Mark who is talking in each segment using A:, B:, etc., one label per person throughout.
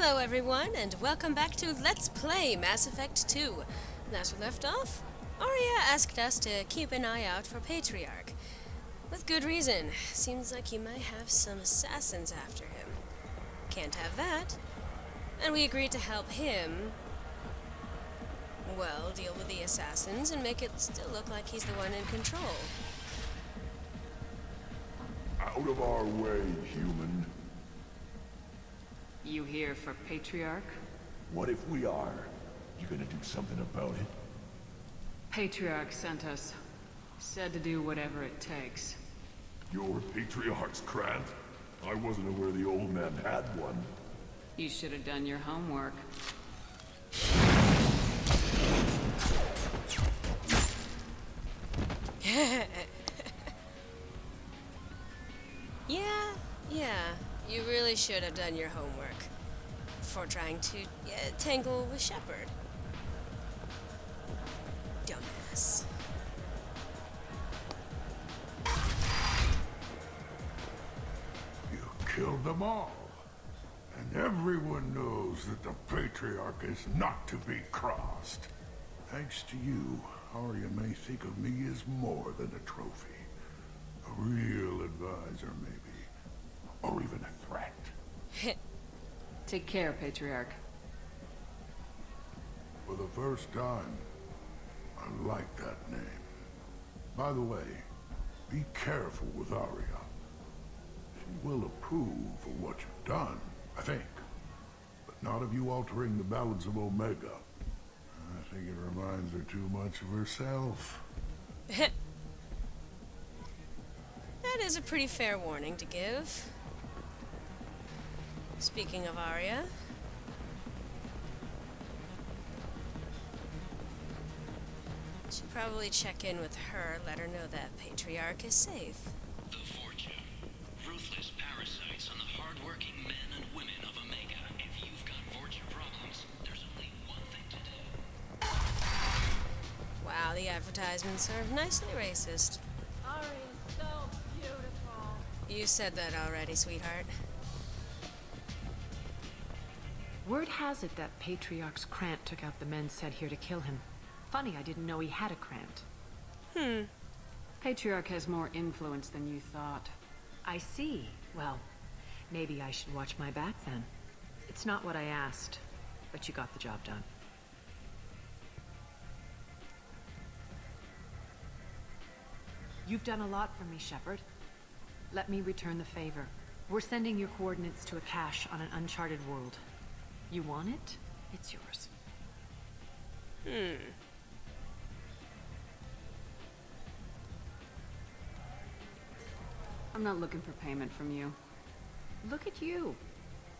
A: Hello everyone, and welcome back to Let's Play Mass Effect 2. Last we left off, Arya asked us to keep an eye out for Patriarch. With good reason. Seems like he might have some assassins after him. Can't have that. And we agreed to help him, well, deal with the assassins and make it still look like he's the one in control.
B: Out of our way, human.
C: You here for Patriarch?
B: What if we are? You gonna do something about it?
C: Patriarch sent us. Said to do whatever it takes.
B: Your Patriarch's Grant? I wasn't aware the old man had one.
C: You should have done your homework.
A: Yeah, you really should have done your homework before trying to tangle with Shepard. Dumbass.
B: You killed them all. And everyone knows that the Patriarch is not to be crossed. Thanks to you, Arya may think of me as more than a trophy. A real advisor, maybe. Or even a threat.
C: Take care, Patriarch.
B: For the first time, I like that name. By the way, be careful with Arya. She will approve of what you've done, I think. But not of you altering the balance of Omega. I think it reminds her too much of herself.
A: That is a pretty fair warning to give. Speaking of Arya, should probably check in with her, let her know that Patriarch is safe.
D: The Fortune. Ruthless parasites on the hard-working men and women of Omega. If you've got Fortune problems, there's only one thing to do.
A: Wow, the advertisements are nicely racist.
E: Arya's so beautiful.
A: You said that already, sweetheart.
F: Word has it that Patriarch's Krant took out the men sent here to kill him. Funny, I didn't know he had a Krant.
C: Patriarch has more influence than you thought.
F: I see. Well, maybe I should watch my back then. It's not what I asked, but you got the job done. You've done a lot for me, Shepard. Let me return the favor. We're sending your coordinates to a cache on an uncharted world. You want it? It's yours.
C: I'm not looking for payment from you.
F: Look at you.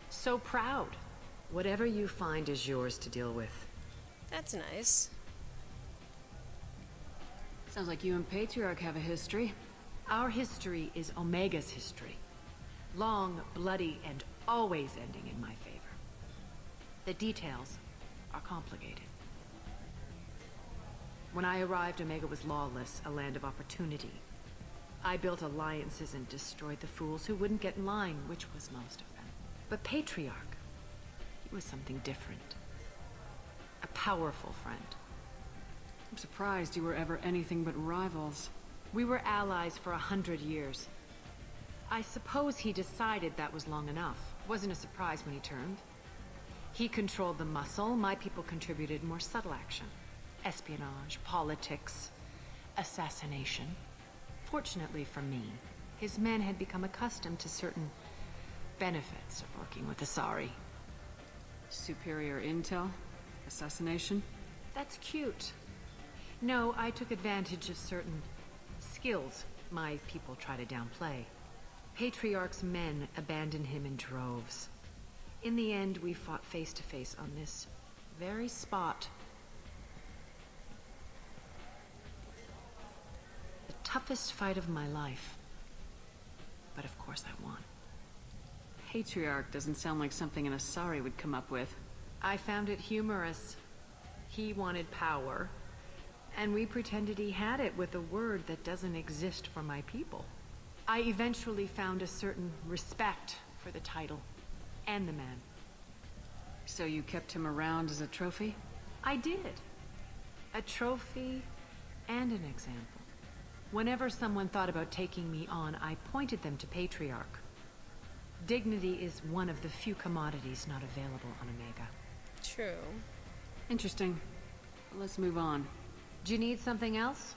F: So proud. Whatever you find is yours to deal with.
A: That's nice.
C: Sounds like you and Patriarch have a history.
F: Our history is Omega's history. Long, bloody, and always ending in my favor. The details are complicated. When I arrived, Omega was lawless, a land of opportunity. I built alliances and destroyed the fools who wouldn't get in line, which was most of them. But Patriarch, he was something different. A powerful friend.
C: I'm surprised you were ever anything but rivals.
F: We were allies for 100 years. I suppose he decided that was long enough. Wasn't a surprise when he turned. He controlled the muscle, my people contributed more subtle action. Espionage, politics, assassination. Fortunately for me, his men had become accustomed to certain benefits of working with Asari.
C: Superior intel? Assassination?
F: That's cute. No, I took advantage of certain skills my people try to downplay. Patriarch's men abandoned him in droves. In the end, we fought face to face on this very spot. The toughest fight of my life. But of course I won.
C: Patriarch doesn't sound like something an Asari would come up with.
F: I found it humorous. He wanted power, and we pretended he had it with a word that doesn't exist for my people. I eventually found a certain respect for the title and the man.
C: So you kept him around as a trophy?
F: I did. A trophy and an example. Whenever someone thought about taking me on, I pointed them to Patriarch. Dignity is one of the few commodities not available on Omega.
A: True.
C: Interesting. Well, let's move on.
F: Do you need something else?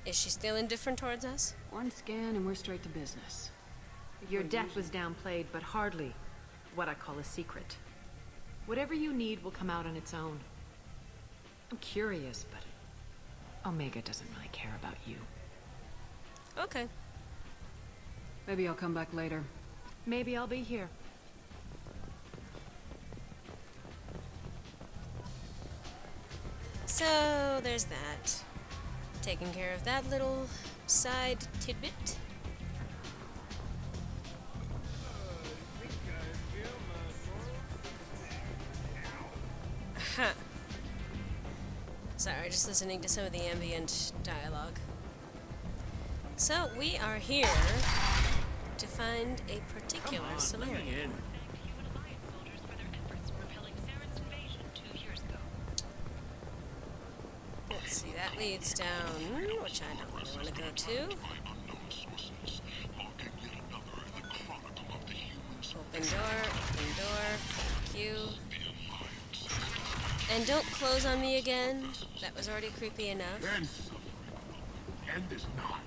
A: Is she still indifferent towards us?
C: One scan and we're straight to business.
F: Your death was downplayed, but hardly what I call a secret. Whatever you need will come out on its own. I'm curious, but Omega doesn't really care about you.
A: Okay.
C: Maybe I'll come back later.
F: Maybe I'll be here.
A: So, there's that. Taking care of that little side tidbit. Huh. Sorry, just listening to some of the ambient dialogue. So, we are here to find a particular Solarian. Let's see, that leads down, which I don't really want to go to. Open door, thank you. And don't close on me again. That was already creepy enough.
B: End is not.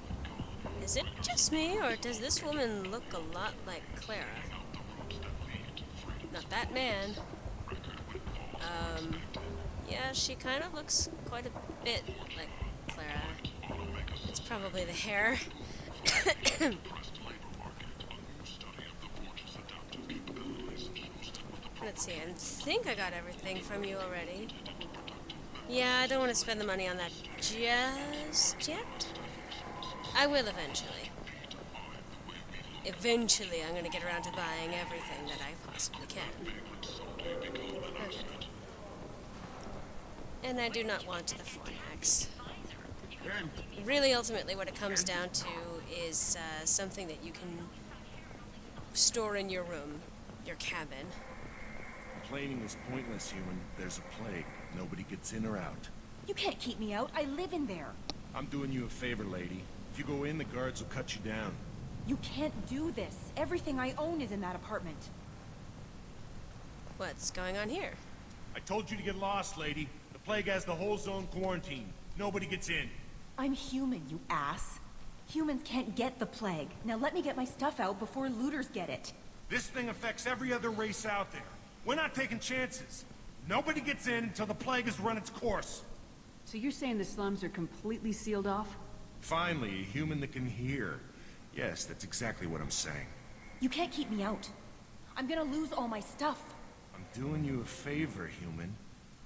A: Is it just me, or does this woman look a lot like Clara? Not that man. Yeah, she kind of looks quite a bit like Clara. It's probably the hair. Let's see, I think I got everything from you already. Yeah, I don't want to spend the money on that just yet. I will eventually. Eventually, I'm going to get around to buying everything that I possibly can. Okay. And I do not want the Fornax. Really, ultimately, what it comes down to is something that you can store in your room, your cabin.
G: Complaining is pointless, human. There's a plague. Nobody gets in or out.
H: You can't keep me out. I live in there.
G: I'm doing you a favor, lady. If you go in, the guards will cut you down.
H: You can't do this. Everything I own is in that apartment.
A: What's going on here?
G: I told you to get lost, lady. The plague has the whole zone quarantined. Nobody gets in.
H: I'm human, you ass. Humans can't get the plague. Now let me get my stuff out before looters get it.
G: This thing affects every other race out there. We're not taking chances. Nobody gets in until the plague has run its course.
C: So you're saying the slums are completely sealed off?
G: Finally, a human that can hear. Yes, that's exactly what I'm saying.
H: You can't keep me out. I'm gonna lose all my stuff.
G: I'm doing you a favor, human.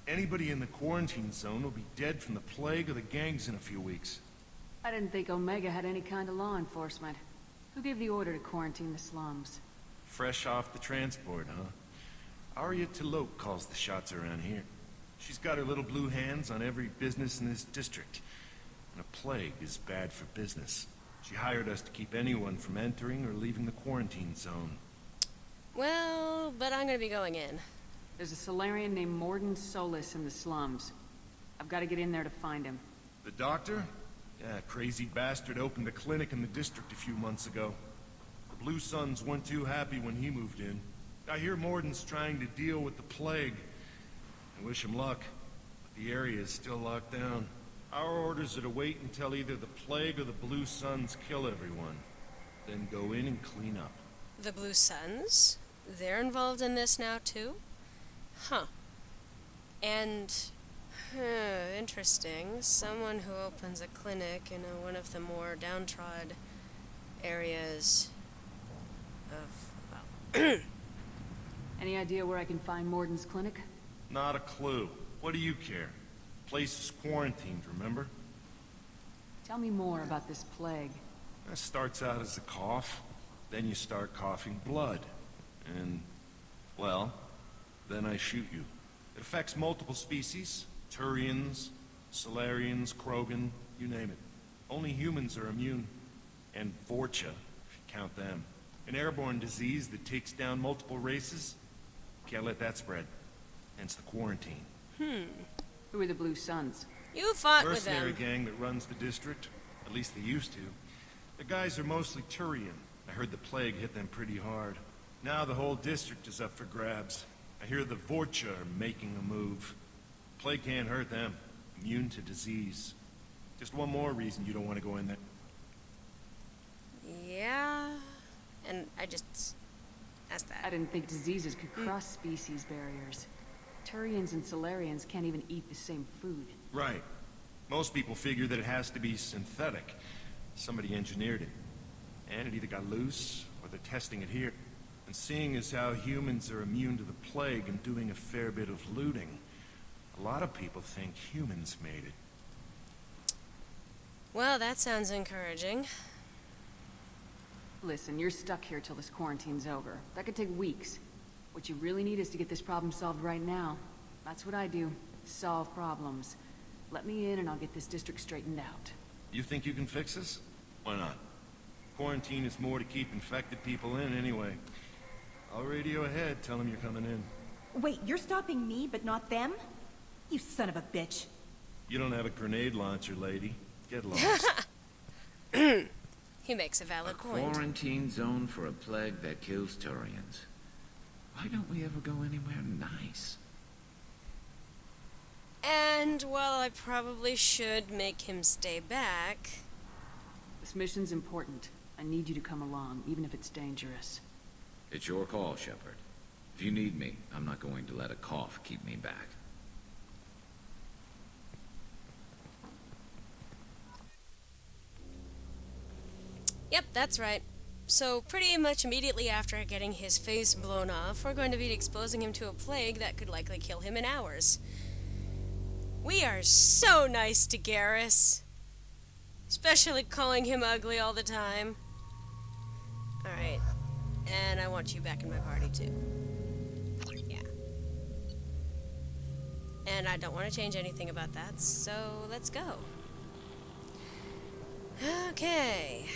G: Anybody in the quarantine zone will be dead from the plague or the gangs in a few weeks.
C: I didn't think Omega had any kind of law enforcement. Who gave the order to quarantine the slums?
G: Fresh off the transport, huh? Arya Tilok calls the shots around here. She's got her little blue hands on every business in this district. And a plague is bad for business. She hired us to keep anyone from entering or leaving the quarantine zone.
A: Well, but I'm going to be going in.
C: There's a Solarian named Morden Solus in the slums. I've got to get in there to find him.
G: The doctor? Yeah, crazy bastard opened a clinic in the district a few months ago. The Blue Suns weren't too happy when he moved in. I hear Morden's trying to deal with the plague. I wish him luck, but the area is still locked down. Our orders are to wait until either the plague or the Blue Suns kill everyone. Then go in and clean up.
A: The Blue Suns? They're involved in this now, too? Huh. And... interesting. Someone who opens a clinic in one of the more downtrodden areas of... well...
C: Any idea where I can find Morden's clinic?
G: Not a clue. What do you care? The place is quarantined, remember?
C: Tell me more about this plague.
G: That starts out as a cough. Then you start coughing blood. And, well, then I shoot you. It affects multiple species. Turians, Solarians, Krogan, you name it. Only humans are immune. And Vorcha, if you count them. An airborne disease that takes down multiple races? Can't let that spread. Hence the quarantine.
C: Who are the Blue Suns?
A: You fought with
G: Mercenary
A: them.
G: gang that runs the district. At least they used to. The guys are mostly Turian. I heard the plague hit them pretty hard. Now the whole district is up for grabs. I hear the Vorcha are making a move. Plague can't hurt them. Immune to disease. Just one more reason you don't want to go in there.
A: Yeah. And I just asked
C: I
A: that.
C: didn't think diseases could cross species barriers. Turians and Solarians can't even eat the same food.
G: Right. Most people figure that it has to be synthetic. Somebody engineered it. And it either got loose, or they're testing it here. And seeing as how humans are immune to the plague and doing a fair bit of looting, a lot of people think humans made it.
A: Well, that sounds encouraging.
C: Listen, you're stuck here till this quarantine's over. That could take weeks. What you really need is to get this problem solved right now. That's what I do. Solve problems. Let me in and I'll get this district straightened out.
G: You think you can fix this? Why not? Quarantine is more to keep infected people in anyway. I'll radio ahead, tell them you're coming in.
H: Wait, you're stopping me, but not them? You son of a bitch.
G: You don't have a grenade launcher, lady. Get lost.
A: He makes a valid point.
I: Quarantine zone for a plague that kills Turians. Why don't we ever go anywhere nice?
A: And while I probably should make him stay back,
C: This mission's important. I need you to come along, even if it's dangerous.
I: It's your call, Shepard. If you need me, I'm not going to let a cough keep me back.
A: yep, that's right. So pretty much immediately after getting his face blown off, we're going to be exposing him to a plague that could likely kill him in hours. We are so nice to Garrus. Especially calling him ugly all the time. Alright. And I want you back in my party too. Yeah. And I don't want to change anything about that, so let's go. Okay.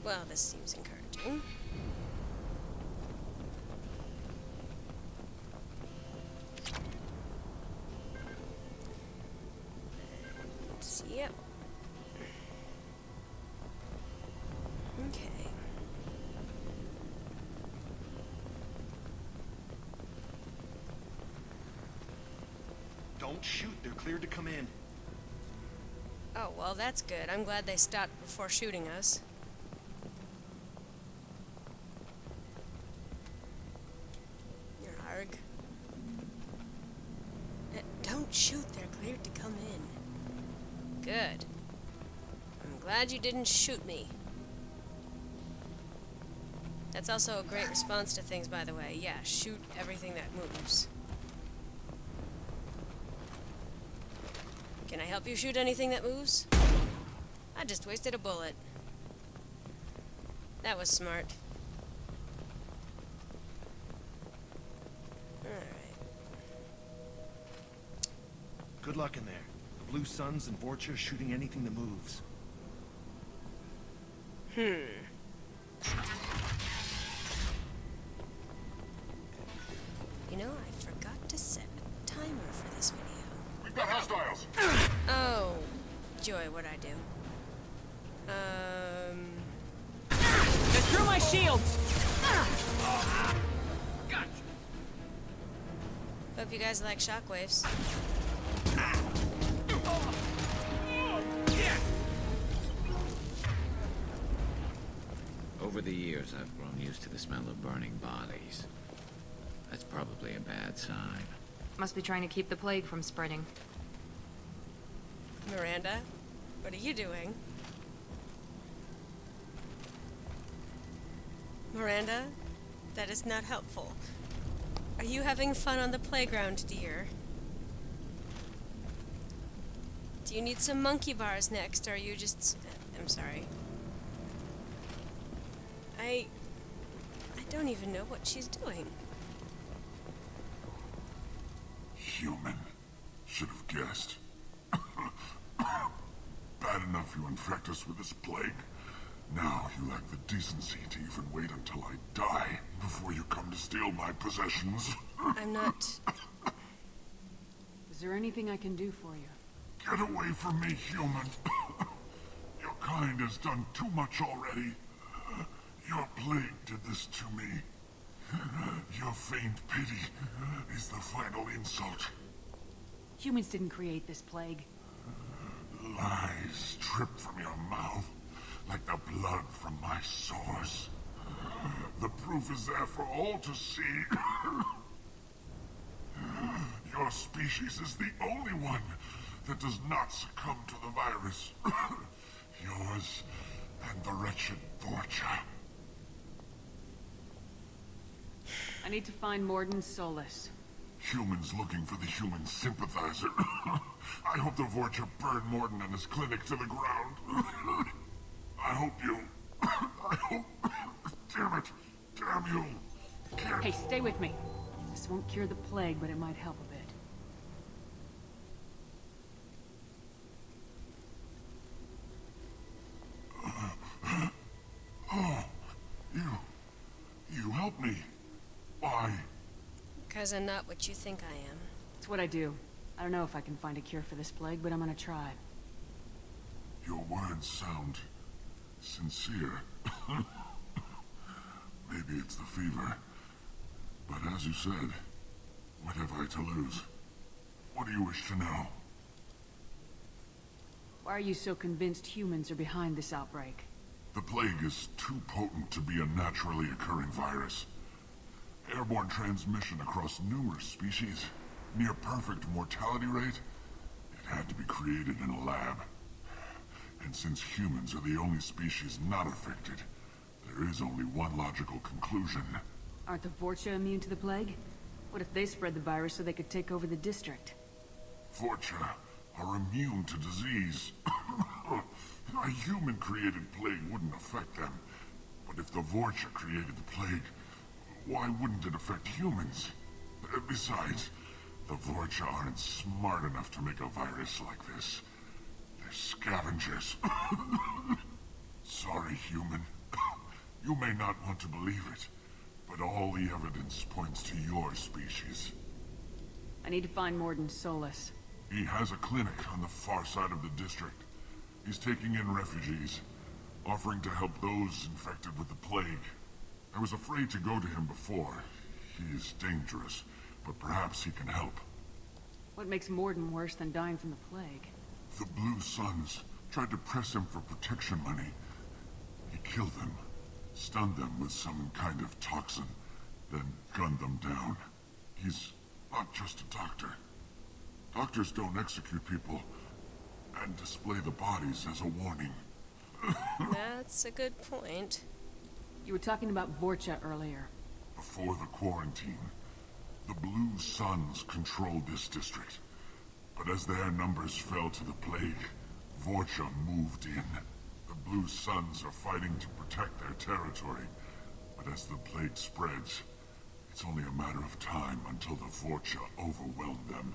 A: Well, this seems encouraging. Yep. Okay.
G: Don't shoot, they're cleared to come in.
A: Oh, well, that's good. I'm glad they stopped before shooting us. Yarg. Don't shoot, they're cleared to come in. Good. I'm glad you didn't shoot me. That's also a great response to things, by the way. Yeah, shoot everything that moves. Can I help you shoot anything that moves? I just wasted a bullet. That was smart. Alright.
G: Good luck in there. The Blue Suns and Vorcha shooting anything that moves.
A: You know, I forgot to set a timer for this video.
B: We've got hostiles!
A: Oh, joy, what'd I do?
J: Get through my shields!
A: Hope you guys like shockwaves.
I: Over the years, I've grown used to the smell of burning bodies. That's probably a bad sign.
F: Must be trying to keep the plague from spreading.
A: Miranda, what are you doing? Miranda, that is not helpful. Are you having fun on the playground, dear? Do you need some monkey bars next, or are you just... I'm sorry. I don't even know what she's doing.
B: Human. Should have guessed. Bad enough you infect us with this plague. Now you lack the decency to even wait until I die before you come to steal my possessions.
A: I'm not...
C: Is there anything I can do for you?
B: Get away from me, human. Your kind has done too much already. Your plague did this to me. Your feigned pity is the final insult.
C: Humans didn't create this plague.
B: Lies drip from your mouth like the blood from my sores. The proof is there for all to see. Your species is the only one that does not succumb to the virus. Yours and the wretched Vorcha.
C: I need to find Morden Solus.
B: Humans looking for the human sympathizer. I hope the Vorcha burn Morden and his clinic to the ground. I hope you... I hope... Damn it. Damn you. Can't...
C: Hey, stay with me. This won't cure the plague, but it might help a bit.
B: Oh, you helped me. Why?
A: Because I'm not what you think I am.
C: It's what I do. I don't know if I can find a cure for this plague, but I'm gonna try.
B: Your words sound sincere. Maybe it's the fever. But as you said, what have I to lose? What do you wish to know?
C: Why are you so convinced humans are behind this outbreak?
B: The plague is too potent to be a naturally occurring virus. Airborne transmission across numerous species, near perfect mortality rate. It had to be created in a lab. And since humans are the only species not affected, there is only one logical conclusion.
C: Aren't the Vorcha immune to the plague? What if they spread the virus so they could take over the district?
B: Vorcha are immune to disease. A human-created plague wouldn't affect them. But if the Vorcha created the plague, why wouldn't it affect humans? Besides, the Vorcha aren't smart enough to make a virus like this. They're scavengers. Sorry, human. You may not want to believe it, but all the evidence points to your species.
C: I need to find Morden Solus.
B: He has a clinic on the far side of the district. He's taking in refugees, offering to help those infected with the plague. I was afraid to go to him before. He is dangerous, but perhaps he can help.
C: What makes Morden worse than dying from the plague?
B: The Blue Suns tried to press him for protection money. He killed them, stunned them with some kind of toxin, then gunned them down. He's not just a doctor. Doctors don't execute people and display the bodies as a warning.
A: That's a good point.
C: You were talking about Vorcha earlier.
B: Before the quarantine, the Blue Suns controlled this district. But as their numbers fell to the plague, Vorcha moved in. The Blue Suns are fighting to protect their territory. But as the plague spreads, it's only a matter of time until the Vorcha overwhelm them.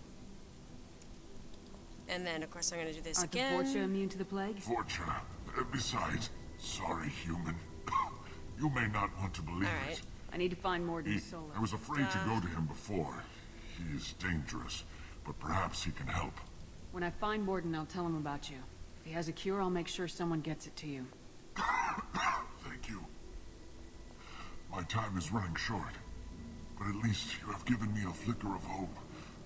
A: And then, of course, I'm gonna do this
C: Aren't
A: again.
C: the Vorcha immune to the plague?
B: Vorcha. Besides, sorry, human. You may not want to believe
A: Alright.
B: it.
C: I need to find Morden Solus.
B: I was afraid to go to him before. He is dangerous, but perhaps he can help.
C: When I find Morden, I'll tell him about you. If he has a cure, I'll make sure someone gets it to you.
B: Thank you. My time is running short, but at least you have given me a flicker of hope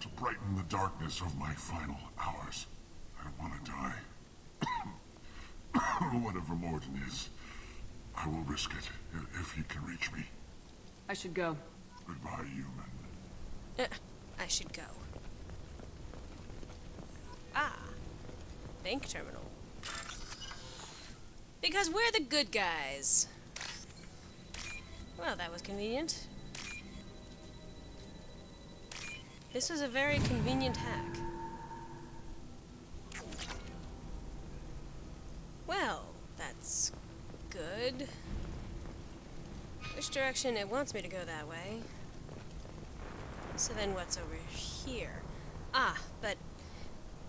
B: to brighten the darkness of my final hours. I want to die. Whatever Morden is, I will risk it if he can reach me.
C: I should go.
B: Goodbye, human.
A: I should go. Ah. Bank terminal. Because we're the good guys. Well, that was convenient. This was a very convenient hack. Well, that's good. Which direction? It wants me to go that way. So then what's over here? Ah, but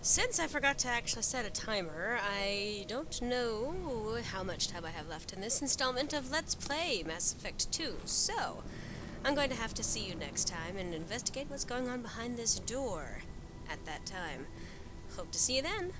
A: Since I forgot to actually set a timer, I don't know how much time I have left in this installment of Let's Play Mass Effect 2, so I'm going to have to see you next time and investigate what's going on behind this door at that time. Hope to see you then.